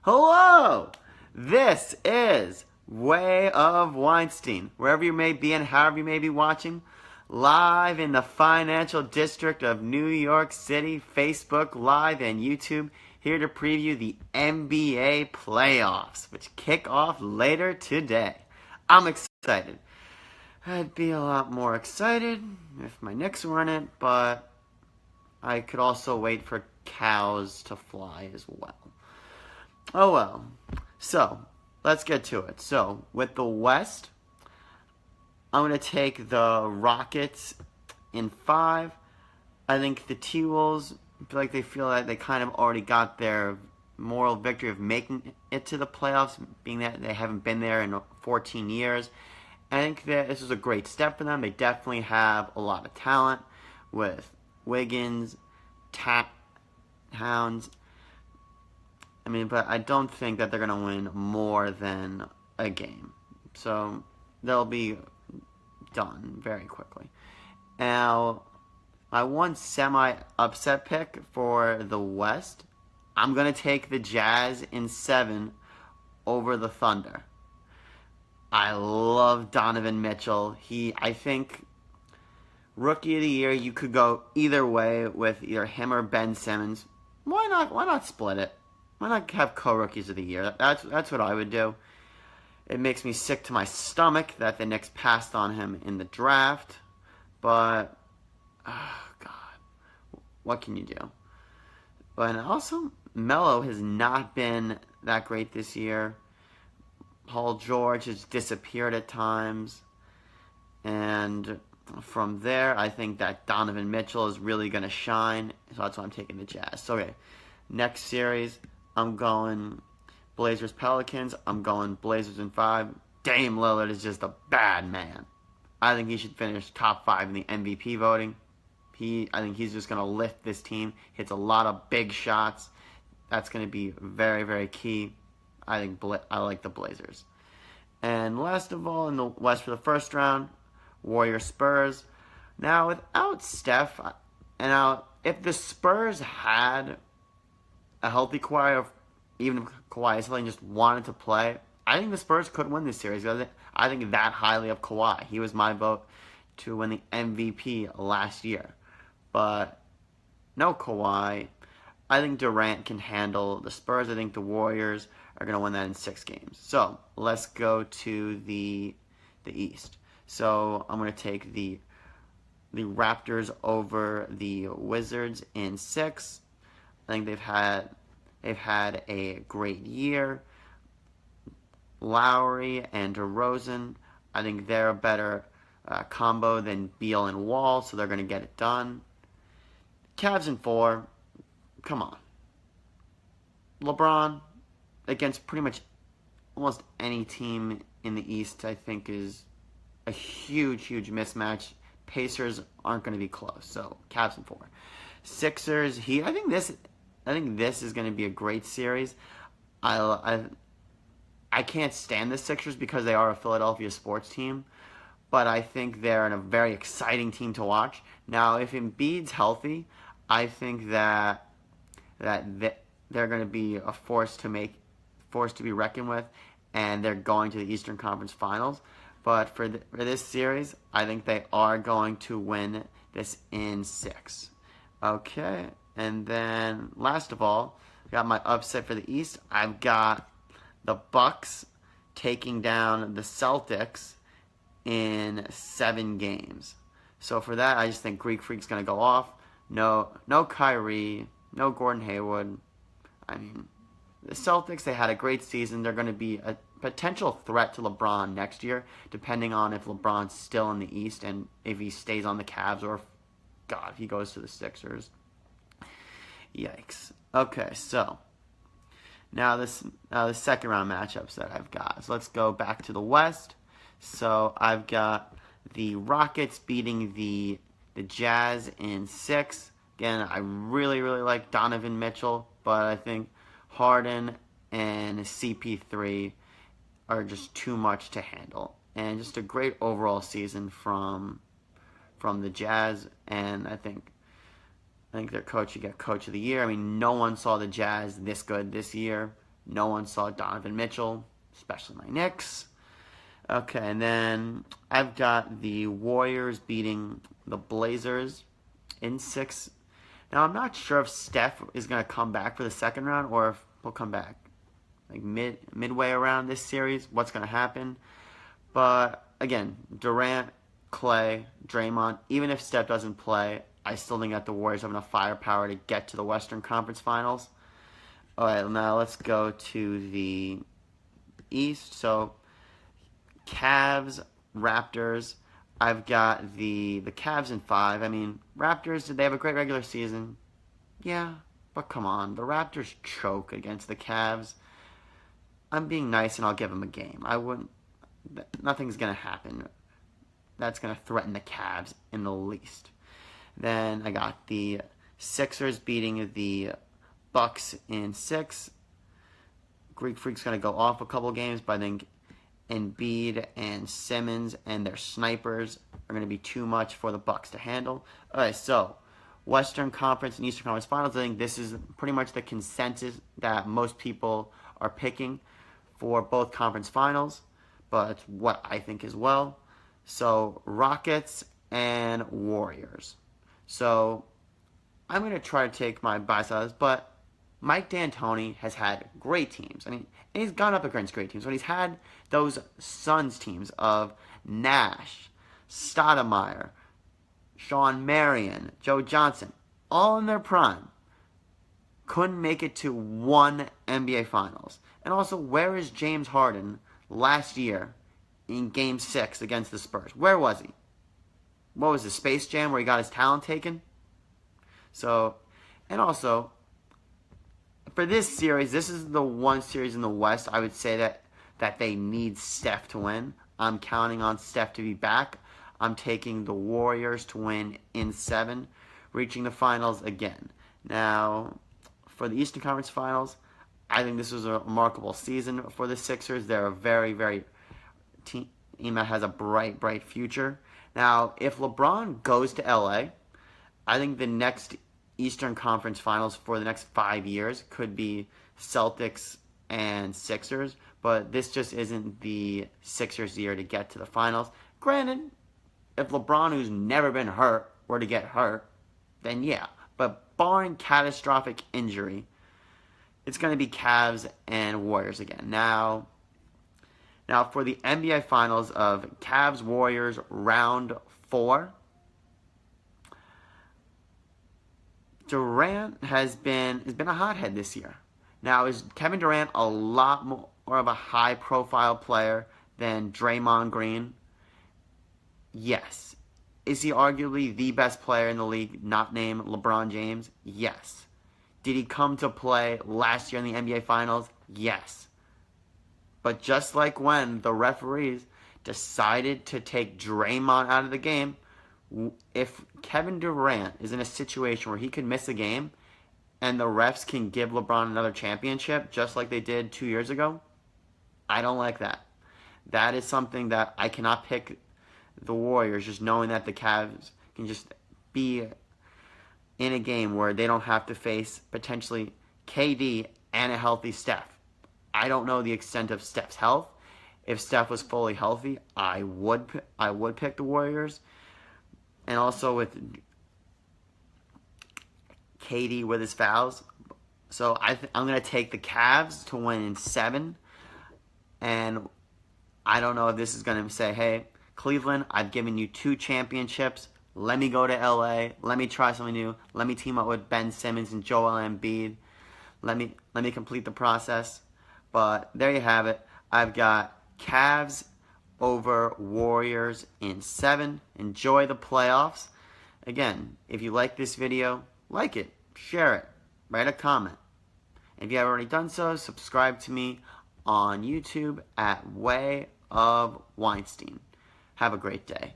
Hello! This is Way of Weinstein. Wherever you may be and however you may be watching, live in the financial district of New York City, Facebook Live and YouTube, here to preview the NBA playoffs, which kick off later today. I'm excited. I'd be a lot more excited if my Knicks were in it, but I could also wait for cows to fly as well. Oh well. So, let's get to it. So, with the West, I'm going to take the Rockets in 5. I think the T-Wolves feel like they kind of already got their moral victory of making it to the playoffs, being that they haven't been there in 14 years. I think that this is a great step for them. They definitely have a lot of talent with Wiggins, Towns. But I don't think that they're going to win more than a game. So they'll be done very quickly. Now, my one semi-upset pick for the West, I'm going to take the Jazz in 7 over the Thunder. I love Donovan Mitchell. I think, Rookie of the Year, you could go either way with either him or Ben Simmons. Why not split it? Why not have co-rookies of the year? That's what I would do. It makes me sick to my stomach that the Knicks passed on him in the draft. But, oh God, what can you do? But also, Melo has not been that great this year. Paul George has disappeared at times. And from there, I think that Donovan Mitchell is really going to shine. So that's why I'm taking the Jazz. So, okay, next series, I'm going Blazers-Pelicans. I'm going Blazers in 5. Dame Lillard is just a bad man. I think he should finish top 5 in the MVP voting. I think he's just going to lift this team. Hits a lot of big shots. That's going to be very, very key. I like the Blazers. And last of all, in the West for the first round, Warriors-Spurs. Now, without Steph, if the Spurs had a healthy Kawhi, or even if Kawhi is healthy and just wanted to play, I think the Spurs could win this series. I think that highly of Kawhi. He was my vote to win the MVP last year. But no Kawhi. I think Durant can handle the Spurs. I think the Warriors are going to win that in 6 games. So let's go to the East. So I'm going to take the Raptors over the Wizards in 6. I think they've had a great year. Lowry and DeRozan, I think they're a better combo than Beal and Wall, so they're going to get it done. Cavs in 4, come on. LeBron against pretty much almost any team in the East, I think, is a huge, huge mismatch. Pacers aren't going to be close, so Cavs in 4. Sixers, I think this is going to be a great series. I can't stand the Sixers because they are a Philadelphia sports team, but I think they're a very exciting team to watch. Now, if Embiid's healthy, I think that they're going to be a force to be reckoned with, and they're going to the Eastern Conference Finals. But for this series, I think they are going to win this in 6. Okay, and then last of all, I got my upset for the East. I've got the Bucks taking down the Celtics in 7 games. So for that, I just think Greek Freak's going to go off. No Kyrie, no Gordon Hayward. The Celtics, they had a great season. They're going to be a potential threat to LeBron next year, depending on if LeBron's still in the East and if he stays on the Cavs or, if he goes to the Sixers. Yikes. Okay, so now the second round matchups that I've got. So let's go back to the West. So I've got the Rockets beating the Jazz in 6. Again, I really, really like Donovan Mitchell, but I think Harden and CP3 are just too much to handle. And just a great overall season from the Jazz, and I think their coach should get Coach of the Year. No one saw the Jazz this good this year. No one saw Donovan Mitchell, especially my Knicks. Okay, and then I've got the Warriors beating the Blazers in 6. Now, I'm not sure if Steph is going to come back for the second round or if he'll come back like midway around this series. What's going to happen? But again, Durant, Clay, Draymond, even if Steph doesn't play, I still think that the Warriors have enough firepower to get to the Western Conference Finals. All right, now let's go to the East. So, Cavs, Raptors. I've got the Cavs in 5. I mean, Raptors, did they have a great regular season? Yeah, but come on. The Raptors choke against the Cavs. I'm being nice and I'll give them a game. I wouldn't. Nothing's going to happen that's going to threaten the Cavs in the least. Then I got the Sixers beating the Bucks in 6. Greek Freak's going to go off a couple games, but I think Embiid and Simmons and their snipers are going to be too much for the Bucks to handle. All right, so Western Conference and Eastern Conference Finals, I think this is pretty much the consensus that most people are picking for both conference finals, but it's what I think as well. So Rockets and Warriors. So I'm going to try to take my bias out of this, but Mike D'Antoni has had great teams. I mean, and he's gone up against great teams. But he's had those Suns teams of Nash, Stoudemire, Sean Marion, Joe Johnson, all in their prime. Couldn't make it to one NBA Finals. And also, where is James Harden last year in Game 6 against the Spurs? Where was he? What was the Space Jam where he got his talent taken? So, and also, for this series, this is the one series in the West I would say that they need Steph to win. I'm counting on Steph to be back. I'm taking the Warriors to win in 7, reaching the finals again. Now, for the Eastern Conference Finals, I think this was a remarkable season for the Sixers. They're a very, very team that has a bright, bright future. Now, if LeBron goes to LA, I think the next Eastern Conference Finals for the next 5 years could be Celtics and Sixers, but this just isn't the Sixers' year to get to the finals. Granted, if LeBron, who's never been hurt, were to get hurt, then yeah. But barring catastrophic injury, it's going to be Cavs and Warriors again. Now for the NBA Finals of Cavs Warriors Round 4, Durant has been a hothead this year. Now, is Kevin Durant a lot more of a high-profile player than Draymond Green? Yes. Is he arguably the best player in the league, not named LeBron James? Yes. Did he come to play last year in the NBA Finals? Yes. But just like when the referees decided to take Draymond out of the game, if Kevin Durant is in a situation where he could miss a game and the refs can give LeBron another championship just like they did 2 years ago, I don't like that. That is something that I cannot pick the Warriors, just knowing that the Cavs can just be in a game where they don't have to face potentially KD and a healthy Steph. I don't know the extent of Steph's health. If Steph was fully healthy, I would pick the Warriors. And also with KD with his fouls. So I'm going to take the Cavs to win in 7. And I don't know if this is going to say, hey, Cleveland, I've given you 2 championships. Let me go to LA. Let me try something new. Let me team up with Ben Simmons and Joel Embiid. Let me complete the process. But there you have it. I've got Cavs over Warriors in 7. Enjoy the playoffs. Again, if you like this video, like it, share it, write a comment. If you haven't already done so, subscribe to me on YouTube at Way of Weinstein. Have a great day.